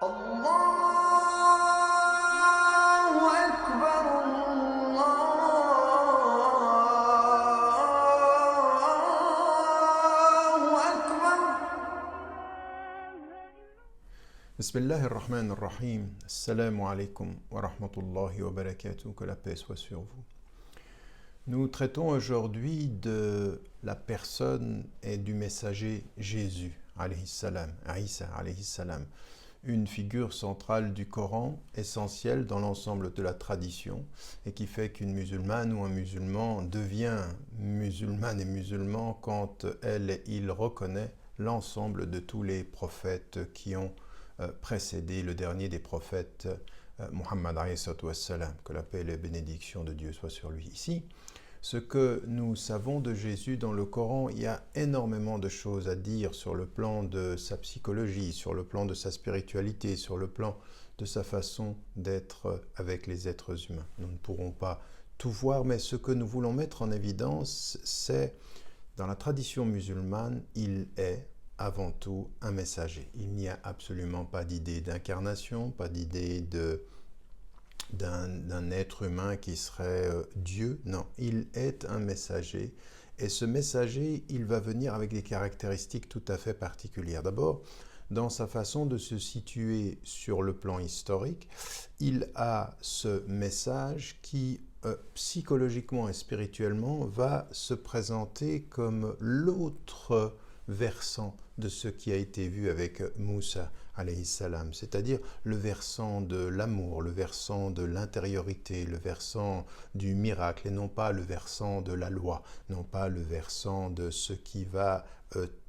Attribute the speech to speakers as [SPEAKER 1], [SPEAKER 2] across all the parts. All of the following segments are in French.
[SPEAKER 1] الله أكبر الله أكبر.
[SPEAKER 2] Bismillahirrahmanirrahim. Assalamu alaikum wa rahmatullahi wa barakatuh. Que la paix soit sur vous. Nous traitons aujourd'hui de la personne et du messager Jésus, alayhi salam, Isa, alayhi salam, une figure centrale du Coran, essentielle dans l'ensemble de la tradition, et qui fait qu'une musulmane ou un musulman devient musulmane et musulman quand elle et il reconnaît l'ensemble de tous les prophètes qui ont précédé le dernier des prophètes, Muhammad alayhi salam, que la paix et la bénédiction de Dieu soient sur lui. Ici, ce que nous savons de Jésus dans le Coran, il y a énormément de choses à dire sur le plan de sa psychologie, sur le plan de sa spiritualité, sur le plan de sa façon d'être avec les êtres humains. Nous ne pourrons pas tout voir, mais ce que nous voulons mettre en évidence, c'est, dans la tradition musulmane, il est avant tout un messager. Il n'y a absolument pas d'idée d'incarnation, pas d'idée d'un être humain qui serait Dieu. Non, il est un messager. Et ce messager, il va venir avec des caractéristiques tout à fait particulières. D'abord, dans sa façon de se situer sur le plan historique, il a ce message qui, psychologiquement et spirituellement, va se présenter comme l'autre versant de ce qui a été vu avec Moussa alayhi salam, c'est-à-dire le versant de l'amour, le versant de l'intériorité, le versant du miracle, et non pas le versant de la loi, non pas le versant de ce qui va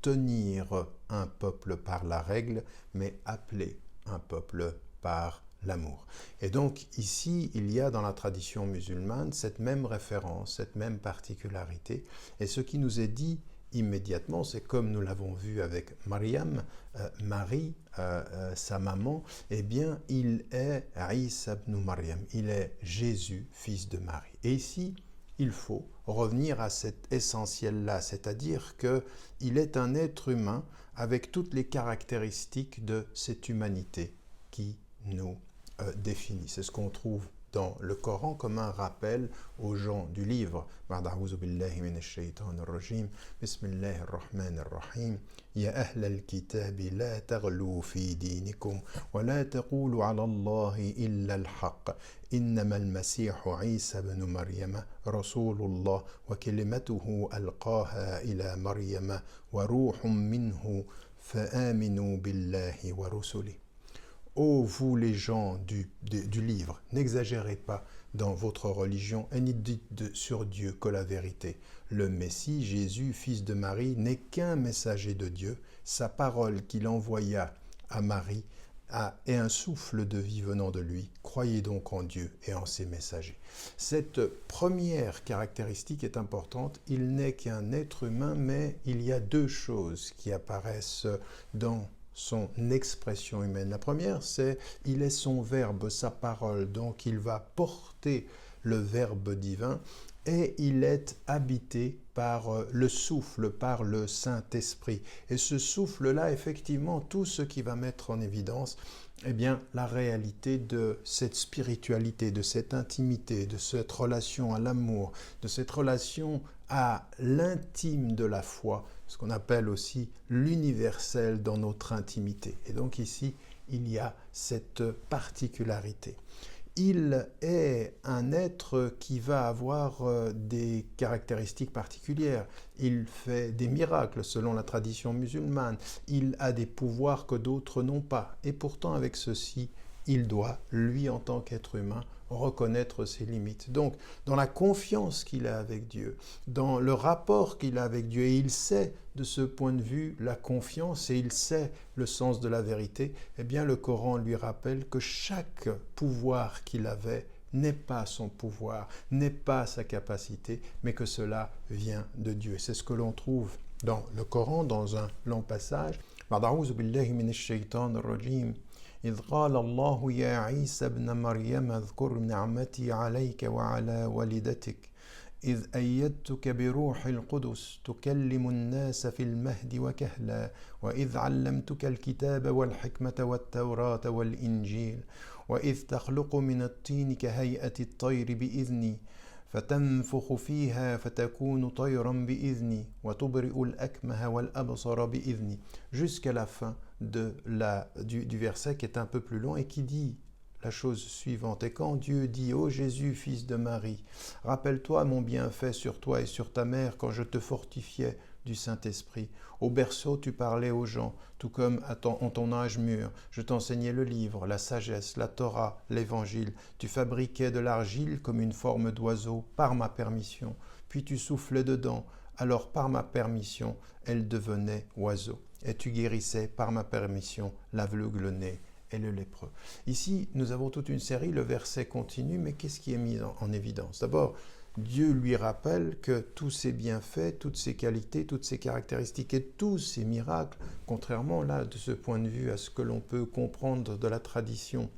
[SPEAKER 2] tenir un peuple par la règle, mais appeler un peuple par l'amour. Et donc ici, il y a dans la tradition musulmane cette même référence, cette même particularité, et ce qui nous est dit immédiatement, c'est comme nous l'avons vu avec Maryam, Marie, sa maman, eh bien, il est Isa ibn Maryam, il est Jésus, fils de Marie. Et ici, il faut revenir à cet essentiel-là, c'est-à-dire qu'il est un être humain avec toutes les caractéristiques de cette humanité qui nous définit. C'est ce qu'on trouve dans le Coran comme un rappel aux gens du livre. A'udhu billahi minash shaitanir rajim. Bismillahir rahmanir rahim. Ya ahlal kitabi la taghlu fi dinikum wa la taqulu ala Allahi illa al-haqq. إنما المسيح عيسى بن مريم رسول الله وكلمته ألقاها إلى مريم وروح منه فآمنوا بالله ورسله. Ô vous les gens du livre, n'exagérez pas dans votre religion et n'y dites sur Dieu que la vérité. Le Messie, Jésus, fils de Marie, n'est qu'un messager de Dieu. Sa parole qu'il envoya à Marie est un souffle de vie venant de lui. Croyez donc en Dieu et en ses messagers. Cette première caractéristique est importante. Il n'est qu'un être humain, mais il y a deux choses qui apparaissent dans son expression humaine. La première, c'est il est son verbe, sa parole, donc il va porter le verbe divin et il est habité par le souffle, par le Saint-Esprit. Et ce souffle-là, effectivement, tout ce qui va mettre en évidence, eh bien, la réalité de cette spiritualité, de cette intimité, de cette relation à l'amour, de cette relation à l'intime de la foi, ce qu'on appelle aussi l'universel dans notre intimité. Et donc ici, il y a cette particularité. Il est un être qui va avoir des caractéristiques particulières. Il fait des miracles selon la tradition musulmane. Il a des pouvoirs que d'autres n'ont pas. Et pourtant, avec ceci, il doit, lui en tant qu'être humain, reconnaître ses limites. Donc, dans la confiance qu'il a avec Dieu, dans le rapport qu'il a avec Dieu, et il sait de ce point de vue la confiance et il sait le sens de la vérité, eh bien le Coran lui rappelle que chaque pouvoir qu'il avait n'est pas son pouvoir, n'est pas sa capacité, mais que cela vient de Dieu. C'est ce que l'on trouve dans le Coran, dans un long passage. A'udhu billahi minash shaitanir rajim. إذ قال الله يا عيسى ابن مريم اذكر نعمتي عليك وعلى والدتك إذ أيدتك بروح القدس تكلم الناس في المهد وكهلا وإذ علمتك الكتاب والحكمة والتوراة والإنجيل وإذ تخلق من الطين كهيئة الطير بإذني فتنفخ فيها فتكون طيرا بإذني وتبرئ الأكمه والأبصر بإذني. Jusqu'à la fin du verset qui est un peu plus long et qui dit la chose suivante. Et quand Dieu dit « Ô Jésus, fils de Marie, rappelle-toi mon bienfait sur toi et sur ta mère quand je te fortifiais du Saint-Esprit. Au berceau, tu parlais aux gens, tout comme en ton âge mûr. Je t'enseignais le livre, la sagesse, la Torah, l'Évangile. Tu fabriquais de l'argile comme une forme d'oiseau par ma permission. Puis tu soufflais dedans. Alors par ma permission, elle devenait oiseau. Et tu guérissais par ma permission l'aveugle-né et le lépreux. » Ici, nous avons toute une série, le verset continue, mais qu'est-ce qui est mis en évidence? D'abord, Dieu lui rappelle que tous ses bienfaits, toutes ses qualités, toutes ses caractéristiques et tous ses miracles, contrairement là, de ce point de vue, à ce que l'on peut comprendre de la tradition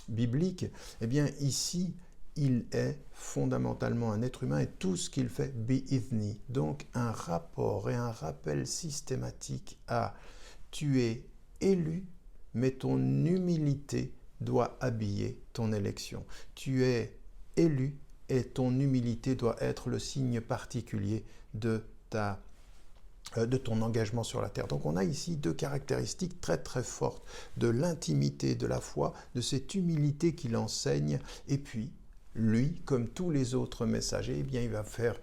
[SPEAKER 2] biblique, eh bien ici, il est fondamentalement un être humain et tout ce qu'il fait, bi'idhni. Donc un rapport et un rappel systématique à « tu es élu », mais ton humilité doit habiller ton élection. Tu es élu et ton humilité doit être le signe particulier de ton engagement sur la terre. Donc on a ici deux caractéristiques très très fortes de l'intimité de la foi, de cette humilité qu'il enseigne, et puis lui, comme tous les autres messagers, eh bien, il va faire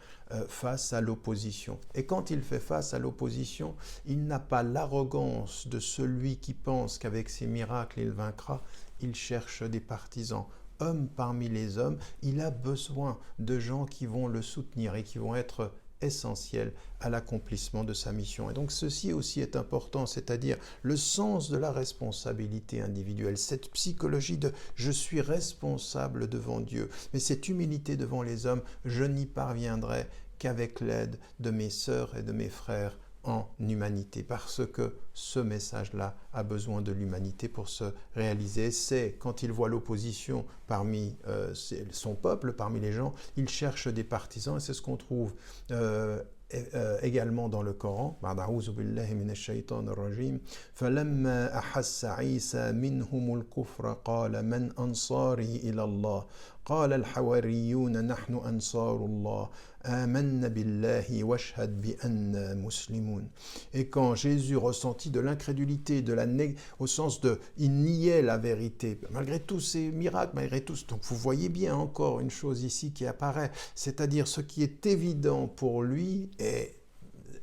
[SPEAKER 2] face à l'opposition. Et quand il fait face à l'opposition, il n'a pas l'arrogance de celui qui pense qu'avec ses miracles, il vaincra. Il cherche des partisans. Homme parmi les hommes, il a besoin de gens qui vont le soutenir et qui vont être essentiels à l'accomplissement de sa mission. Et donc ceci aussi est important, c'est-à-dire le sens de la responsabilité individuelle, cette psychologie de « je suis responsable devant Dieu », mais cette humilité devant les hommes, je n'y parviendrai qu'avec l'aide de mes sœurs et de mes frères en humanité, parce que ce message-là a besoin de l'humanité pour se réaliser. C'est quand il voit l'opposition parmi son peuple, parmi les gens, il cherche des partisans, et c'est ce qu'on trouve également dans le Coran. أعوذ بالله من الشيطان الرجيم فلما أحس عيسى منهم الكفر قال من أنصاري إلى الله قال الحواريون نحن أنصار الله آمنا بالله واشهد بأننا مسلمون. Et quand Jésus ressentit de l'incrédulité, au sens de il niait la vérité, malgré tous ces miracles, malgré tout. Donc vous voyez bien encore une chose ici qui apparaît, c'est-à-dire ce qui est évident pour lui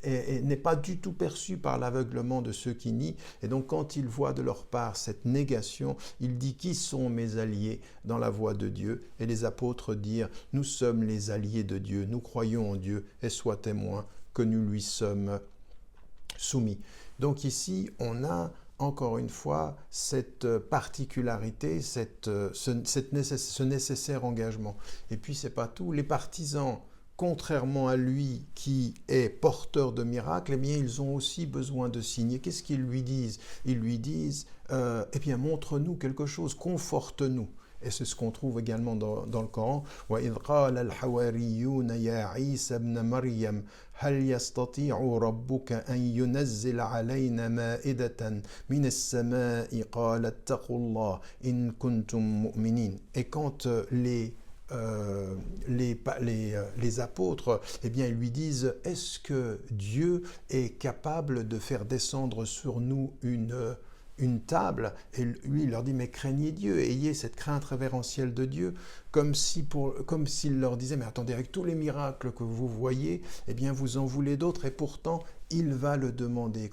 [SPEAKER 2] n'est pas du tout perçu par l'aveuglement de ceux qui nient. Et donc quand il voit de leur part cette négation, il dit « Qui sont mes alliés dans la voie de Dieu ?» Et les apôtres dirent « Nous sommes les alliés de Dieu, nous croyons en Dieu et sois témoin que nous lui sommes soumis. » Donc ici, on a encore une fois cette particularité, ce nécessaire engagement. Et puis c'est pas tout, les partisans, contrairement à lui qui est porteur de miracles, eh bien ils ont aussi besoin de signes. Qu'est-ce qu'ils lui disent? Ils lui disent eh bien montre-nous quelque chose, conforte-nous. Et c'est ce qu'on trouve également dans le Coran. وَإِذْ قَالَ الْحَوَارِيُّونَ يَا عِيسَى ابْنَ مَرْيَمَ هَلْ يَسْتَطِيعُ رَبُّكَ أَنْ يُنَزِّلَ عَلَيْنَا مَائِدَةً مِنَ السَّمَاءِ قَالَ اتَّقُوا اللَّهَ إِن كُنتُم مُؤْمِنِينَ. Et quand les apôtres, eh bien, ils lui disent « Est-ce que Dieu est capable de faire descendre sur nous une table ?» Et lui, il leur dit « Mais craignez Dieu, ayez cette crainte révérentielle de Dieu. » Comme s'il leur disait « Mais attendez, avec tous les miracles que vous voyez, eh bien, vous en voulez d'autres, et pourtant, il va le demander. »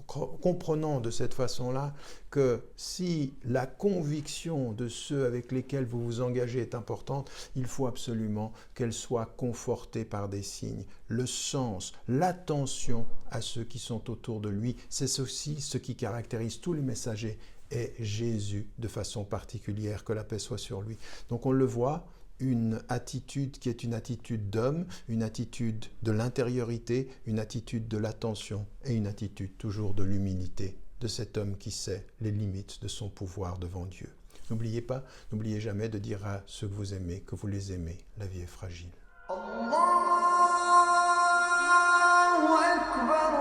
[SPEAKER 2] Comprenant de cette façon-là que si la conviction de ceux avec lesquels vous vous engagez est importante, il faut absolument qu'elle soit confortée par des signes. Le sens, l'attention à ceux qui sont autour de lui, c'est aussi ce qui caractérise tous les messagers et Jésus de façon particulière, que la paix soit sur lui. Donc on le voit, une attitude qui est une attitude d'homme, une attitude de l'intériorité, une attitude de l'attention et une attitude toujours de l'humilité de cet homme qui sait les limites de son pouvoir devant Dieu. N'oubliez jamais de dire à ceux que vous aimez que vous les aimez. La vie est fragile.
[SPEAKER 1] الله أكبر